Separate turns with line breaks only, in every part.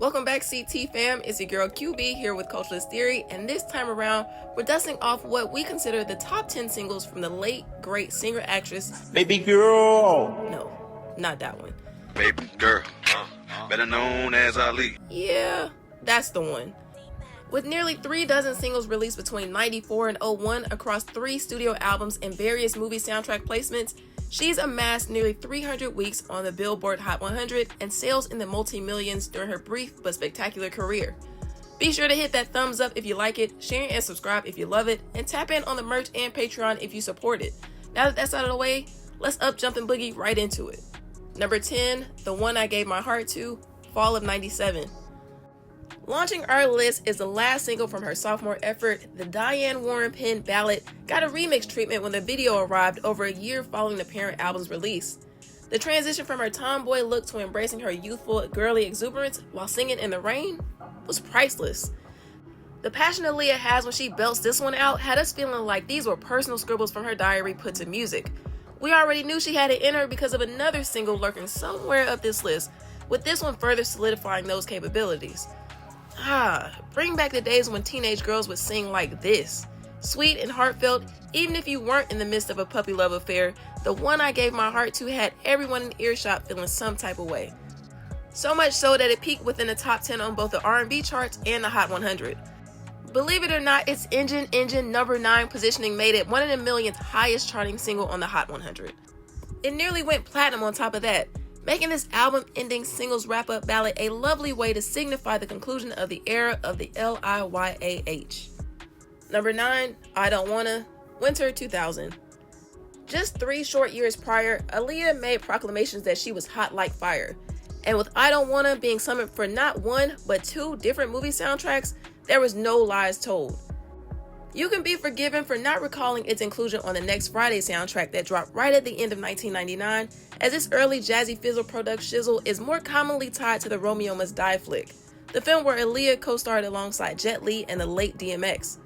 Welcome back, CT fam. It's your girl QB here with Culturalist Theory, and this time around, we're dusting off what we consider the top 10 singles from the late, great singer-actress...
Baby girl!
No, not that one.
Baby girl, better known as Aaliyah.
Yeah, that's the one. With nearly 3 dozen singles released between 94 and 01 across 3 studio albums and various movie soundtrack placements, she's amassed nearly 300 weeks on the Billboard Hot 100 and sales in the multi-millions during her brief but spectacular career. Be sure to hit that thumbs up if you like it, share and subscribe if you love it, and tap in on the merch and Patreon if you support it. Now that that's out of the way, let's up, jump, and boogie right into it. Number 10, The One I Gave My Heart To, Fall of 97. Launching our list is the last single from her sophomore effort. The Diane Warren penned ballad got a remix treatment when the video arrived over a year following the parent album's release. The transition from her tomboy look to embracing her youthful, girly exuberance while singing in the rain was priceless. The passion Aaliyah has when she belts this one out had us feeling like these were personal scribbles from her diary put to music. We already knew she had it in her because of another single lurking somewhere up this list, with this one further solidifying those capabilities. Bring back the days when teenage girls would sing like this. Sweet and heartfelt, even if you weren't in the midst of a puppy love affair, The One I Gave My Heart To had everyone in earshot feeling some type of way. So much so that it peaked within the top 10 on both the R&B charts and the Hot 100. Believe it or not, its Engine number 9 positioning made it one of the millionth highest charting single on the Hot 100. It nearly went platinum on top of that, making this album-ending singles wrap-up ballad a lovely way to signify the conclusion of the era of the LIYAH. Number 9, I Don't Wanna, Winter 2000. Just 3 short years prior, Aaliyah made proclamations that she was hot like fire. And with I Don't Wanna being summoned for not 1, but 2 different movie soundtracks, there was no lies told. You can be forgiven for not recalling its inclusion on the Next Friday soundtrack that dropped right at the end of 1999, as this early jazzy fizzle product shizzle is more commonly tied to the Romeo Must Die flick, the film where Aaliyah co-starred alongside Jet Li and the late DMX.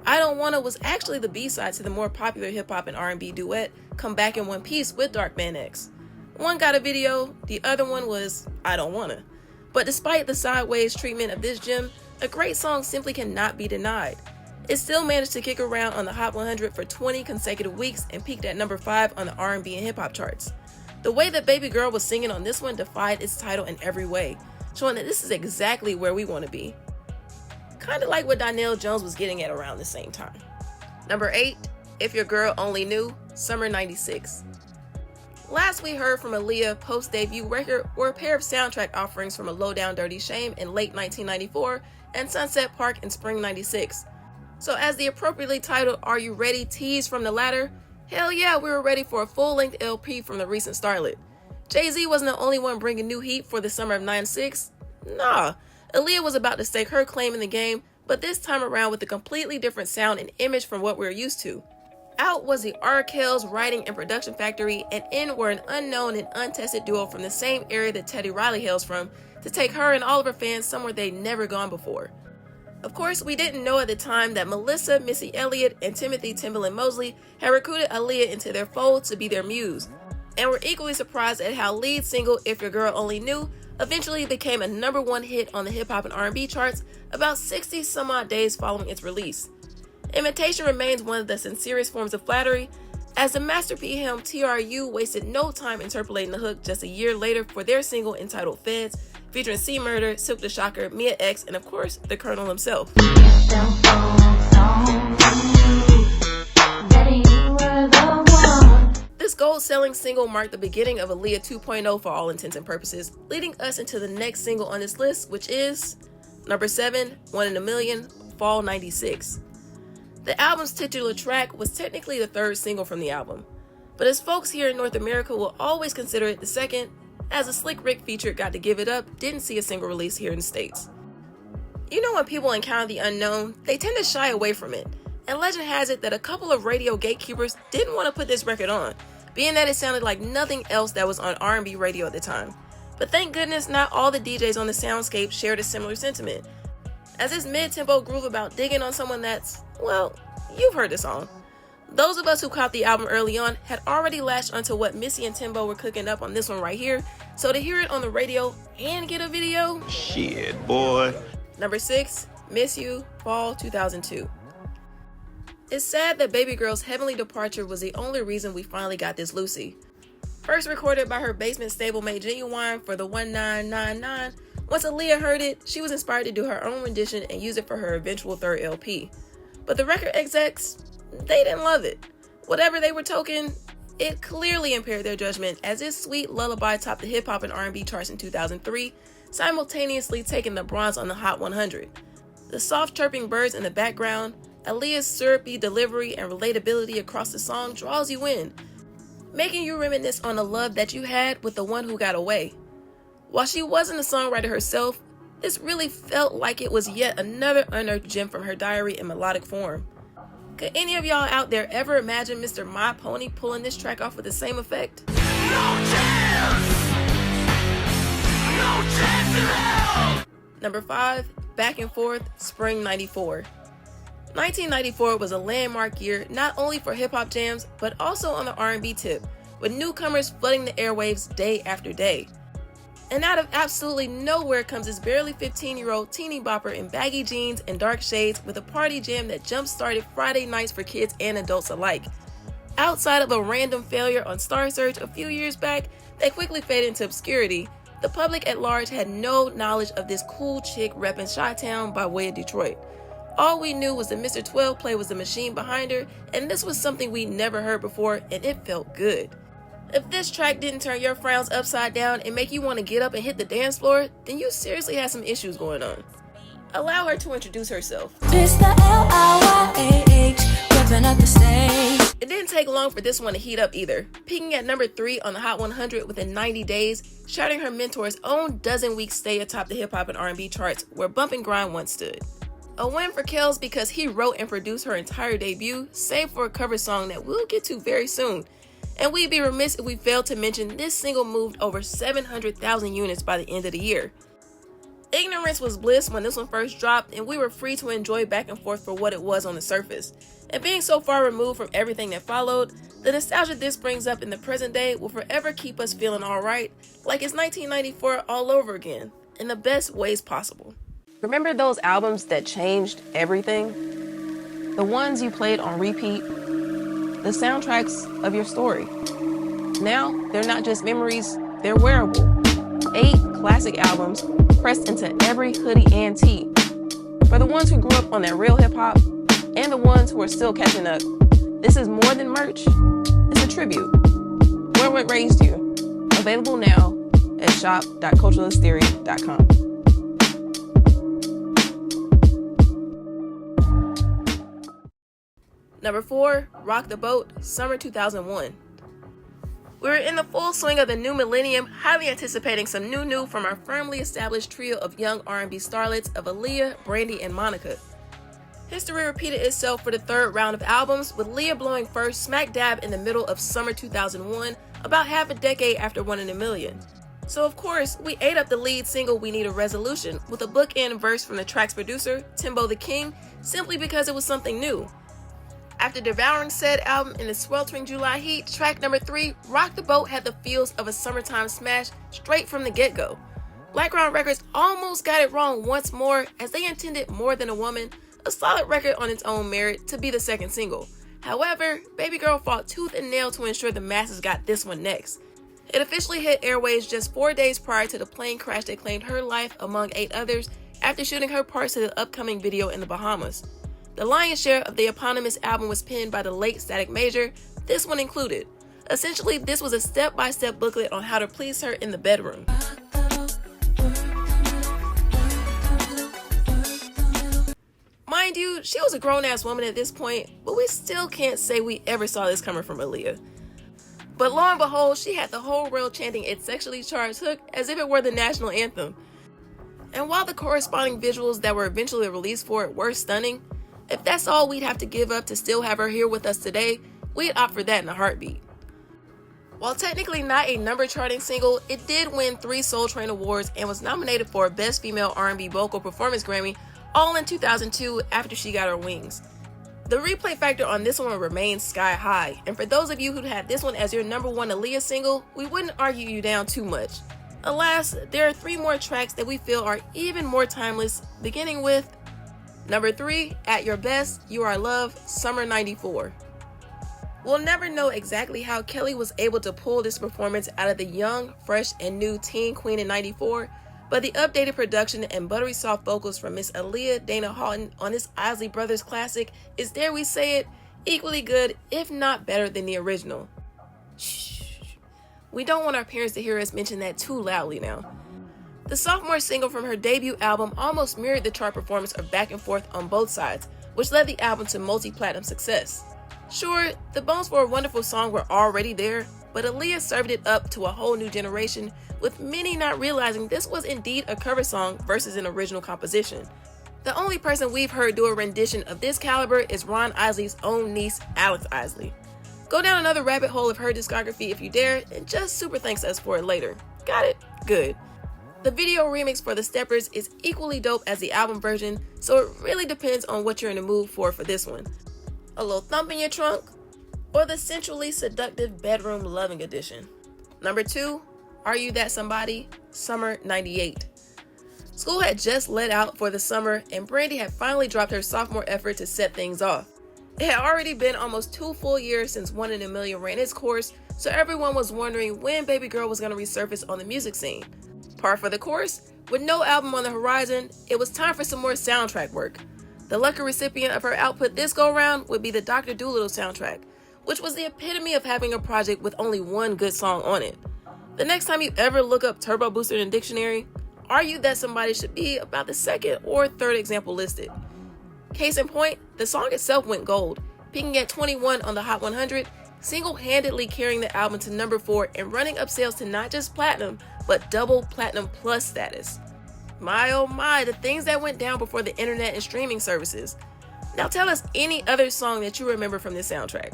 I Don't Wanna was actually the B-side to the more popular hip-hop and R&B duet Come Back in One Piece with Darkman X. One got a video, the other one was I Don't Wanna. But despite the sideways treatment of this gem, a great song simply cannot be denied. It still managed to kick around on the Hot 100 for 20 consecutive weeks and peaked at number 5 on the R&B and hip-hop charts. The way that Baby Girl was singing on this one defied its title in every way, showing that this is exactly where we want to be. Kinda like what Donnell Jones was getting at around the same time. Number 8, If Your Girl Only Knew, Summer 96. Last we heard from Aaliyah post-debut record were a pair of soundtrack offerings from A Low Down Dirty Shame in late 1994 and Sunset Park in spring 96. So as the appropriately titled Are You Ready teased from the latter, hell yeah, we were ready for a full-length LP from the recent starlet. Jay-Z wasn't the only one bringing new heat for the summer of 96. Nah, Aaliyah was about to stake her claim in the game, but this time around with a completely different sound and image from what we're used to. Out was the Arkells writing and production factory, and in were an unknown and untested duo from the same area that Teddy Riley hails from to take her and all of her fans somewhere they'd never gone before. Of course, we didn't know at the time that Melissa, Missy Elliott, and Timothy Timbaland Mosley had recruited Aaliyah into their fold to be their muse, and were equally surprised at how lead single If Your Girl Only Knew eventually became a number 1 hit on the hip-hop and R&B charts about 60 some odd days following its release. Imitation remains one of the sincerest forms of flattery, as the Master P helm TRU wasted no time interpolating the hook just a year later for their single entitled Feds, featuring C Murder, Silk the Shocker, Mia X, and of course, the Colonel himself. This gold-selling single marked the beginning of Aaliyah 2.0 for all intents and purposes, leading us into the next single on this list, which is number 7, One in a Million, Fall 96. The album's titular track was technically the 3rd single from the album, but as folks here in North America will always consider it the 2nd, as a Slick Rick feature Got to Give It Up didn't see a single release here in the States. You know, when people encounter the unknown, they tend to shy away from it, and legend has it that a couple of radio gatekeepers didn't want to put this record on, being that it sounded like nothing else that was on R&B radio at the time. But thank goodness not all the DJs on the soundscape shared a similar sentiment, as this mid-tempo groove about digging on someone that's, well, you've heard the song. Those of us who caught the album early on had already latched onto what Missy and Timbo were cooking up on this one right here, so to hear it on the radio and get a video?
Shit, boy.
Number 6, Miss You, Fall 2002. It's sad that Baby Girl's heavenly departure was the only reason we finally got this Lucy. First recorded by her basement stablemate Genuine for the 1999, once Aaliyah heard it, she was inspired to do her own rendition and use it for her eventual third LP. But the record execs, they didn't love it. Whatever they were token, it clearly impaired their judgment as this sweet lullaby topped the hip-hop and R&B charts in 2003, simultaneously taking the bronze on the Hot 100. The soft chirping birds in the background, Aaliyah's syrupy delivery and relatability across the song draws you in, making you reminisce on the love that you had with the one who got away. While she wasn't a songwriter herself, this really felt like it was yet another unearthed gem from her diary in melodic form. Could any of y'all out there ever imagine Mr. My Pony pulling this track off with the same effect?
No chance! No chance in hell!
Number 5, Back and Forth, Spring 94. 1994 was a landmark year not only for hip-hop jams, but also on the R&B tip, with newcomers flooding the airwaves day after day. And out of absolutely nowhere comes this barely 15-year-old teeny bopper in baggy jeans and dark shades with a party jam that jump-started Friday nights for kids and adults alike. Outside of a random failure on Star Search a few years back that quickly faded into obscurity, the public at large had no knowledge of this cool chick repping Chi-Town by way of Detroit. All we knew was that Mr. 12 Play was the machine behind her, and this was something we'd never heard before, and it felt good. If this track didn't turn your frowns upside down and make you want to get up and hit the dance floor, then you seriously have some issues going on. Allow her to introduce herself.
It's the L-I-Y-A-H, whipping up the stage.
It didn't take long for this one to heat up either, peaking at number 3 on the Hot 100 within 90 days, shattering her mentor's own dozen-week stay atop the hip-hop and R&B charts where Bump and Grind once stood. A win for Kels because he wrote and produced her entire debut, save for a cover song that we'll get to very soon. And we'd be remiss if we failed to mention this single moved over 700,000 units by the end of the year. Ignorance was bliss when this one first dropped, and we were free to enjoy Back and Forth for what it was on the surface. And being so far removed from everything that followed, the nostalgia this brings up in the present day will forever keep us feeling alright, like it's 1994 all over again, in the best ways possible. Remember those albums that changed everything? The ones you played on repeat? The soundtracks of your story. Now, they're not just memories, they're wearable. 8 classic albums pressed into every hoodie and tee. For the ones who grew up on that real hip-hop, and the ones who are still catching up, this is more than merch, it's a tribute. Wear what raised you. Available now at shop.culturalisttheory.com. Number 4, Rock the Boat, Summer 2001. We were in the full swing of the new millennium, highly anticipating some new from our firmly established trio of young R&B starlets of Aaliyah, Brandy, and Monica. History repeated itself for the third round of albums, with Leah blowing first smack dab in the middle of Summer 2001, about half a decade after One in a Million. So of course, we ate up the lead single We Need a Resolution, with a bookend verse from the track's producer, Timbo the King, simply because it was something new. After devouring said album in the sweltering July heat, track number 3, Rock the Boat, had the feels of a summertime smash straight from the get-go. Blackground Records almost got it wrong once more, as they intended More Than a Woman, a solid record on its own merit, to be the second single. However, Baby Girl fought tooth and nail to ensure the masses got this one next. It officially hit airwaves just 4 days prior to the plane crash that claimed her life among 8 others after shooting her parts to the upcoming video in the Bahamas. The lion's share of the eponymous album was penned by the late Static Major, this one included. Essentially, this was a step-by-step booklet on how to please her in the bedroom. Mind you, she was a grown-ass woman at this point, but we still can't say we ever saw this coming from Aaliyah. But lo and behold, she had the whole world chanting its sexually charged hook as if it were the national anthem. And while the corresponding visuals that were eventually released for it were stunning, if that's all we'd have to give up to still have her here with us today, we'd opt for that in a heartbeat. While technically not a number-charting single, it did win 3 Soul Train Awards and was nominated for a Best Female R&B Vocal Performance Grammy, all in 2002 after she got her wings. The replay factor on this one remains sky high, and for those of you who had this one as your number one Aaliyah single, we wouldn't argue you down too much. Alas, there are 3 more tracks that we feel are even more timeless, beginning with number 3, At Your Best, You Are Love, Summer 94. We'll never know exactly how Kelly was able to pull this performance out of the young, fresh, and new teen queen in 94, but the updated production and buttery soft vocals from Miss Aaliyah Dana Houghton on this Isley Brothers classic is, dare we say it, equally good, if not better than the original. Shh. We don't want our parents to hear us mention that too loudly now. The sophomore single from her debut album almost mirrored the chart performance of Back and Forth on both sides, which led the album to multi-platinum success. Sure, the bones for a wonderful song were already there, but Aaliyah served it up to a whole new generation, with many not realizing this was indeed a cover song versus an original composition. The only person we've heard do a rendition of this caliber is Ron Isley's own niece, Alex Isley. Go down another rabbit hole of her discography if you dare, and just super thanks us for it later. Got it? Good. The video remix for The Steppers is equally dope as the album version, so it really depends on what you're in the mood for this one. A little thump in your trunk, or the sensually seductive bedroom loving edition. Number 2, Are You That Somebody? Summer 98. School had just let out for the summer, and Brandy had finally dropped her sophomore effort to set things off. It had already been almost 2 full years since One in a Million ran its course, so everyone was wondering when Baby Girl was going to resurface on the music scene. Par for the course, with no album on the horizon, it was time for some more soundtrack work. The lucky recipient of her output this go-round would be the Dr. Dolittle soundtrack, which was the epitome of having a project with only one good song on it. The next time you ever look up Turbo Booster in a dictionary, Are You That Somebody should be about the 2nd or 3rd example listed. Case in point, the song itself went gold, peaking at 21 on the Hot 100, single-handedly carrying the album to number 4 and running up sales to not just platinum, but double platinum plus status. My oh my, the things that went down before the internet and streaming services. Now tell us any other song that you remember from this soundtrack.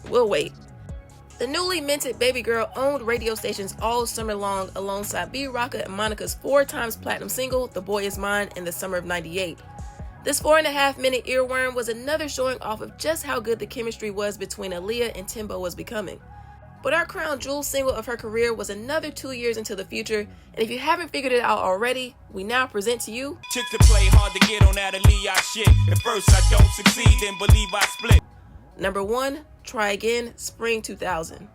We'll wait. The newly minted Baby Girl owned radio stations all summer long alongside B. Rocka and Monica's 4 times platinum single, The Boy Is Mine, in the summer of 98. This 4.5-minute earworm was another showing off of just how good the chemistry was between Aaliyah and Timbo was becoming. But our crown jewel single of her career was another 2 years into the future, and if you haven't figured it out already, we now present to you
Chicks to play hard to get on that Aaliyah shit. At first I don't succeed, then believe I split.
number 1, Try Again, Spring 2000.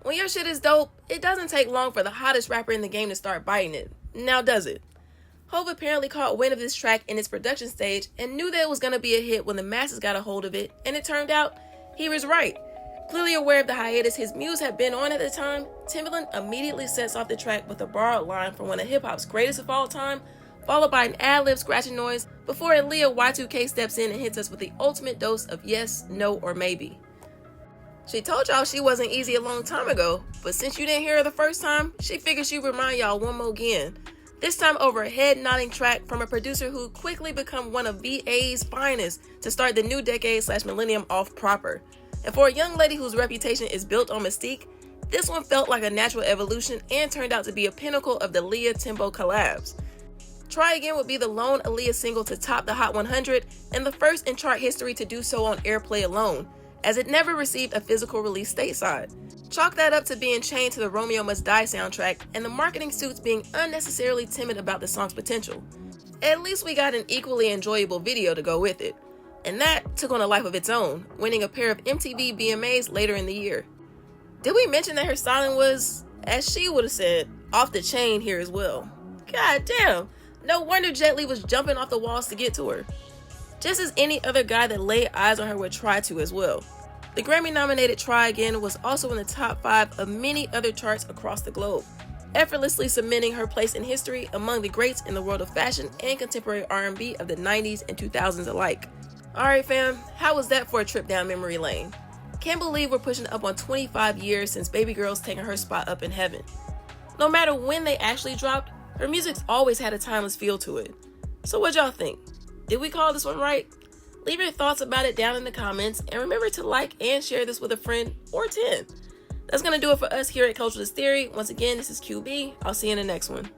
When your shit is dope, it doesn't take long for the hottest rapper in the game to start biting it. Now does it? Hov apparently caught wind of this track in its production stage and knew that it was going to be a hit when the masses got a hold of it, and it turned out he was right. Clearly aware of the hiatus his muse had been on at the time, Timbaland immediately sets off the track with a borrowed line from one of hip-hop's greatest of all time, followed by an ad-lib scratching noise before Aaliyah Y2K steps in and hits us with the ultimate dose of yes, no, or maybe. She told y'all she wasn't easy a long time ago, but since you didn't hear her the first time, she figured she'd remind y'all one more again. This time over a head-nodding track from a producer who quickly become one of VA's finest to start the new decade/millennium off proper. And for a young lady whose reputation is built on mystique, this one felt like a natural evolution and turned out to be a pinnacle of the Aaliyah-Timbo collabs. Try Again would be the lone Aaliyah single to top the Hot 100 and the first in chart history to do so on airplay alone, as it never received a physical release stateside. Chalk that up to being chained to the Romeo Must Die soundtrack and the marketing suits being unnecessarily timid about the song's potential. At least we got an equally enjoyable video to go with it. And that took on a life of its own, winning a pair of MTV BMAs later in the year. Did we mention that her styling was, as she would have said, off the chain here as well? God damn, no wonder Jet Li was jumping off the walls to get to her. Just as any other guy that laid eyes on her would try to as well. The Grammy-nominated Try Again was also in the top 5 of many other charts across the globe, effortlessly cementing her place in history among the greats in the world of fashion and contemporary R&B of the 90s and 2000s alike. Alright fam, how was that for a trip down memory lane? Can't believe we're pushing up on 25 years since Baby Girl's taken her spot up in heaven. No matter when they actually dropped, her music's always had a timeless feel to it. So what y'all think? Did we call this one right? Leave your thoughts about it down in the comments, and remember to like and share this with a friend or 10. That's going to do it for us here at Culturalist Theory. Once again, this is QB. I'll see you in the next one.